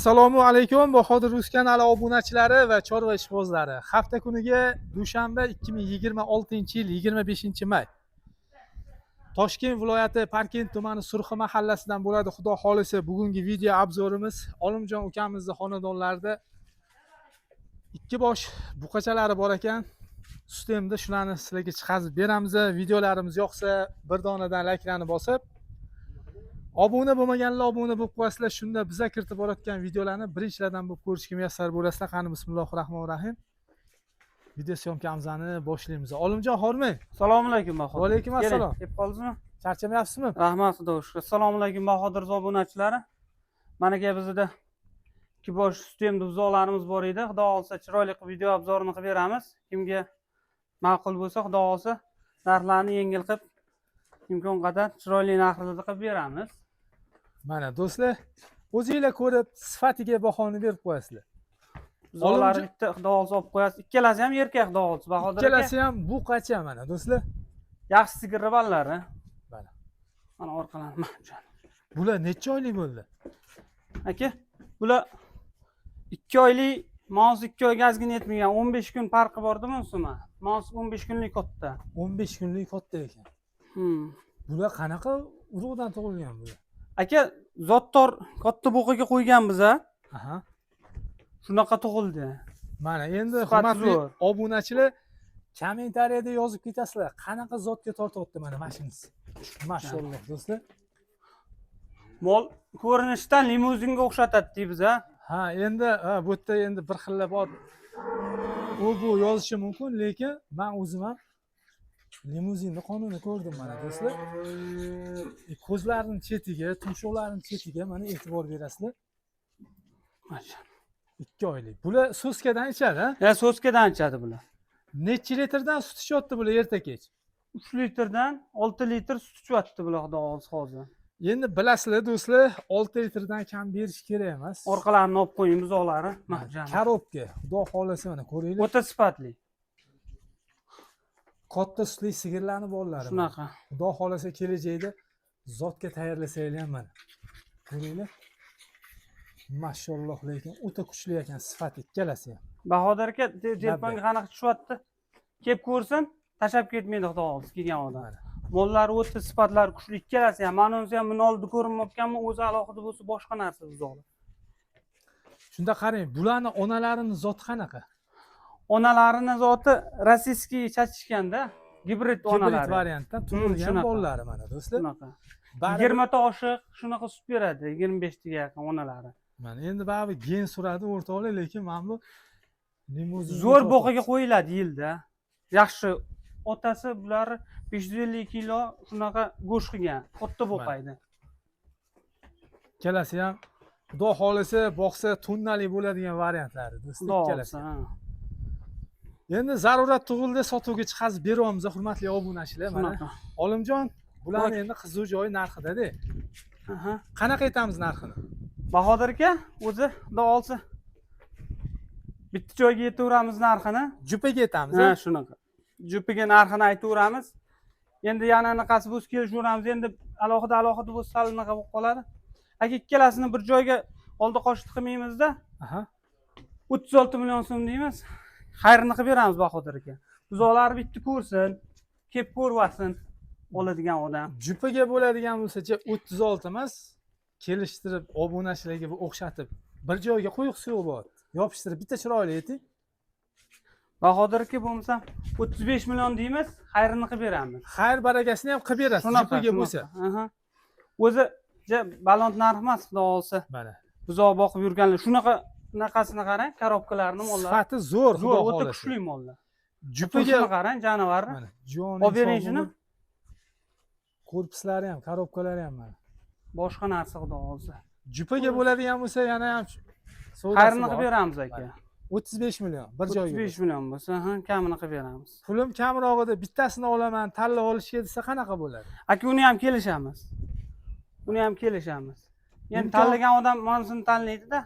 Assalomu alaykum Bahodir Rus kanali obunachilari va chorva ishqibozlari. Hafta kuniga dushanba 2026-yil 25-may. Toshkent viloyati Parkent tumani Surxi mahallasidan bo'ladi. Xudo xolisa bugungi video obzorimiz Olimjon ukamizning xonadonlarida ikki bosh buqachalari bor ekan. Sistemda shularni sizlarga chiqazib beramiz. Videolarimiz yoqsa bir donadan layklarni bosib, obuna bo'lmaganlar obuna bo'lib qo'yasizlar. Shunda bizga kiritib borayotgan videolarni birinchilardan bo'lib ko'rishga muyassar bo'lasizlar. Qani bismillahirrohmanirrohim. Video syomkamizni boshlaymiz. Olimjon hormang. Assalomu alaykum Bahodir. Va alaykum assalom. Kelib qoldingizmi? Charchamayapsizmi? Rahmat, xudo shukr. Assalomu alaykum Bahodir obunachilari. Mana ke bizda ikki bosh sistemda buzoqlarimiz bor edi. Xudo olsa chiroyli qilib video obzorini qilib beramiz. Kimga ma'qul bo'lsa, xudo olsa narxlarni yengil qilib, imkon qadar chiroyli narxlarda qilib beramiz. Mana do'stlar, o'zingizlar ko'rib sifatiga bahoni berib qo'yasizlar. Buzoqlarni bitta xudo olsa olib qo'yasiz. Ikkalasi ham erkak xudo olsa Bahodir aka. Ikkalasi ham buqacha mana do'stlar. Yaxshi sigirli ballari. Mana. Mana orqalarni. Bular necha oylik bo'ldi? Aka, bular 2 oylik, mos 2 oyga ozgina yetmagan, 15 kun farqi bordimi o'sima? Mos 15 kunlik katta. 15 kunlik katta ekan. Bular qanaqa urug'dan tug'ilgan bular? Aka, zottor katta buqiga qo'ygan biza. Aha. Shunaqa tug'ildi. Mana endi hurmatli obunachilar kommentariyada yozib ketasizlar. Qanaqa zotga tortyapti mana mashinasi. Mashalloh do'stlar. Mol ko'rinishdan limuzinga o'xshatadi deymiz-a. Ha, endi bu yerda endi bir xilla bor. Bu yozishi mumkin, lekin men o'zim ham limuzinni qonuni ko'rdim mana do'stlar. Ko'zlarining chetiga, tumshuqlarining chetiga mana e'tibor berasizlar. Mashalloh. 2 oylik. Bular soskadan ichadi, ha? Ya soskadan ichadi bular. Necha litrdan sut ichyapti bular erta kech? 3 litrdan 6 litr sut ichyapti bular xudo olsa hozir. Endi bilasizlar do'stlar, 6 litrdan kam berish kerak emas. Orqalarini olib qo'ying buzoqlari. Korobka, xudo xolasa mana ko'ringlar. O'ta sifatli. Katta sutli sigirlarni borlari. Shunaqa. Xudo xolasa kelajakda zotga tayyorlasanglar ham mana. Ko'ringlar. Mashalloh, lekin o'ta kuchli ekan sifati ikkalasi ham. Bahodir aka telefonga qanaqa tushyapti? Kelib ko'rsin, tashab ketmaydi xudo olsa kelgan odam. Mollari o'ta sifatlari kuchli ikkalasi ham. Mana o'zi ham buni oldida ko'rinmayotganmi, o'zi alohida bo'lsa boshqa narsa buzoqlar. Shunda qarang, bularning onalarining zoti qanaqa? Onalarining zoti rossiyskiy chachishganda, gibrid onalari. Gibrid variantda tug'ilgan bolalari mana do'stlar. Shunaqa. 20 ta oshiq shunaqa sut beradi, 25 taga yaqin onalari. Mana endi baribir gen suradi o'rtoqlar, lekin mana bu limuzin zo'r bo'qiga qo'yiladi yilda. Yaxshi otasi bular 550 kilo shunaqa go'sht qilgan, katta bo'qaydi. Ikkalasi ham xudo xolasa boqsa tonnalik bo'ladigan variantlari do'stlar ikkalasi. Endi zarurat tug'ildi sotuvga chiqazib beryapmiz hurmatli obunachilar mana. Olimjon, bularning endi qiziq joyi narxida-da. Qanaqa aytamiz narxini? Bahodir aka, o'zi xudo olsa bitta joyga aytaveramiz narxini. Jupaga aytamiz. Ha, shunaqa. Jupiga narxini aytaveramiz. Endi yana anaqasi bo'lsa kelishveramiz. Endi alohida bo'lsa sal unaqa bo'lib qoladi. Aka, ikkalasini bir joyga oldi qo'shib qilmaymiz-da. 36 million so'm deymiz. Xayrini qilib beramiz Bahodir aka. Buzoqlarni bitta ko'rsin, kelib ko'rvasin oladigan odam. Jupaga bo'ladigan bo'lsa-chi 36 emas, kelishtirib obunachilarga o'xshatib bir joyga qo'yiq suv bor. Yopishtirib bitta chiroyli ayting. Bahodir aka bo'lmasa 35 million deymiz, xayrini qilib beramiz. Xayr barakasini ham qilib berasiz jupaga bo'lsa. O'zi baland narx emas, xudo olsa. Mana. Buzoq boqib yurganlar shunaqasini qarang, korobkalarni mollar. Sifati zo'r, zo'r, o'ta kuchli mollar. Jupaga qarang, jonivorni. Mana, joni. Olib bering shuni. Korpuslari ham, korobkalari ham mana. Boshqa narsa xudo olsa. Jupaga bo'ladigan bo'lsa yana ham xayrini qilib beramiz aka. 35 million bir joyga. 35 million bo'lsa, kamini qilib beramiz. Pulim kamrog'ida bittasini olaman, tanlab olishga desa qanaqa bo'ladi? Aka, uni ham kelishamiz. Endi tanlagan odam manzilni tanlaydi-da.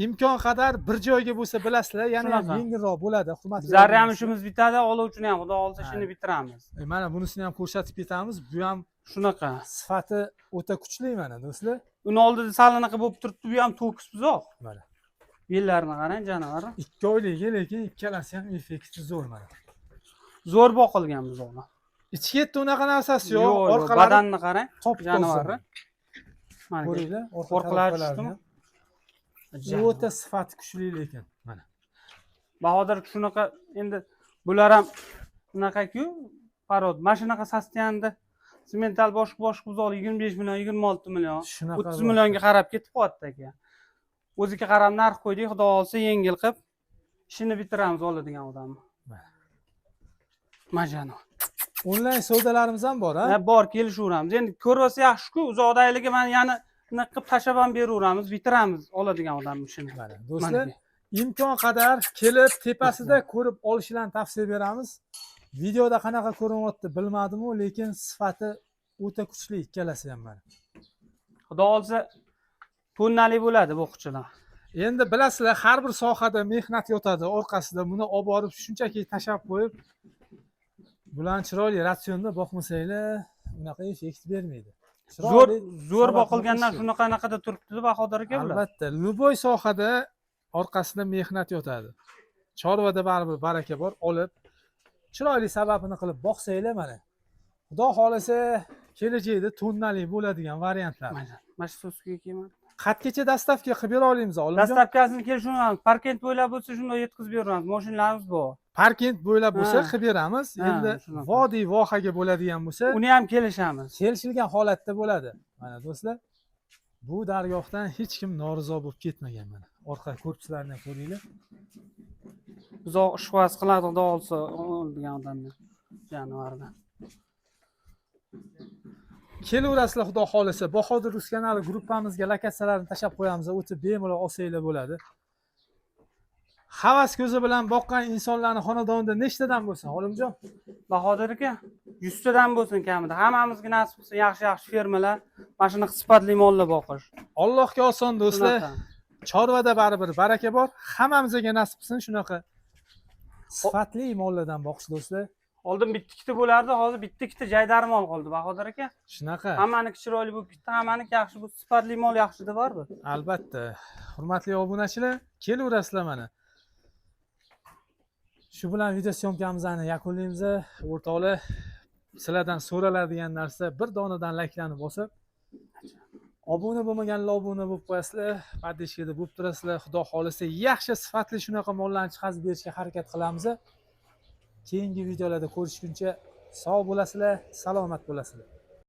Imkon qadar bir joyga bo'lsa bilasizlar, yana ham yengilroq bo'ladi, hurmatli. Bizlar ham ishimiz bitadi, oluvchini ham xudo olsa shuni bitiramiz. Mana bunisini ham ko'rsatib ketamiz. Bu ham shunaqa. Sifati o'ta kuchli mana do'stlar. uni oldida salanaqa bo'lib turibdi, bu ham to'kis buzoq. Mana. Bellarini qarang, janavar. 2 oylik, lekin ikkalasi ham effekti zo'r mana. Zo'r boqilgan buzoqlar. Ichga yetdi unaqa narsasi yo'q. Yo'q, Orqalari badanni qarang, top janavarni. Mana ko'ringlar, orqalari taraflari tushdimi? o'ta sifati kuchli lekin mana. Bahodir shunaqa endi bular ham unaqa-ku, parod. Mana shunaqa sastiyanda semental boshqa buzoq 25 million, 26 million, Shunaqa 30 millionga qarab ketib qo'yapti aka. O'ziga qarab narx qo'ydik, xudo olsa yengil qilib ishini bitiramiz oladigan odamni. Majano. Onlayn savdolarimiz ham bor, ha? Bor, kelishaveramiz. Endi ko'rsa yaxshi-ku, uzoqdaligi mana yana nima qilib tashlab ham beraveramiz, bitiramiz oladigan odamni ishini. Mana do'stlar, imkon qadar kelib tepasida ko'rib olishlarni tavsiya beramiz. Videoda qanaqa ko'rinyapti bilmadim-u, lekin sifati o'ta kuchli ikkalasi ham mana. Xudo olsa tonnali bo'ladi bu quchilar. Endi bilasizlar, har bir sohada mehnat yotadi orqasida. Buni olib borib shunchaki tashab qo'yib, bularni chiroyli ratsionda boqmasanglar, unaqa effekt bermaydi. Zo'r boqilgandan shunaqanaqada turibdi Bahodir aka bular. Albatta, luboy sohada orqasida mehnat yotadi. Chorvada baribir baraka bor, olib chiroyli sababini qilib boqsanglar mana. Xudo xolasa kelajakda tonnali bo'ladigan variantlar. Mana shu so'zga kelman. Qatgacha dastavka qilib bera olamiz, olimjon? Dastavkasini kelishamiz. Parkent bo'ylab bo'lsa shunday yetkazib beramiz. Mashinalarimiz bor. Parkent bo'ylab bo'lsa qilib beramiz. Endi shunaqa. vodiy vohaga bo'ladigan bo'lsa, Uni ham kelishamiz. kelishilgan holatda bo'ladi. Mana do'stlar, bu dargohdan hech kim norizo bo'lib ketmagan mana. Orqa korpuslarini ko'ringlar. Buzoq ishvas qiladi, xudo olsa oladigan odamni jonivordan. Kelaverasizlar xudo xolasa. Bahodir Rus kanali gruppamizga lokatsiyalarni tashab qo'yamiz, o'tib bemalol olsanglar bo'ladi. Havas ko'zi bilan boqqan insonlarning xonadonida nechtadan bo'lsin, olimjon? Bahodir aka, 100 tadan bo'lsin kamida. Hammamizga nasib qilsin yaxshi fermalar, mana shunaqa sifatli mollar boqish. Allohga oson do'stlar. Shunaqa. Chorvada baribir baraka bor. Hammamizga nasib qilsin shunaqa sifatli mollardan boqish do'stlar. Oldin bitta-ikkita bo'lardi, hozir bitta-ikkita jaydari mol qoldi Bahodir aka. Shunaqa. Hammaniki chiroyli bo'lib ketdi, hammaniki yaxshi, bu sifatli mol yaxshida bormi? Albatta. Hurmatli obunachilar, kelaverasizlar mana. Shu bilan video syomkamizni yakunlaymiz. O'rtoqlar, sizlardan so'raladigan narsa bir donadan layklarni bosib, obuna bo'lmaganlar obuna bo'lib qo'yasizlar, podpishkada bo'lib turasizlar. Xudo xolasa yaxshi sifatli shunaqa mollarni chiqarib berishga harakat qilamiz. Keyingi videolarda ko'rishguncha sog' bo'lasizlar, salomat bo'lasizlar.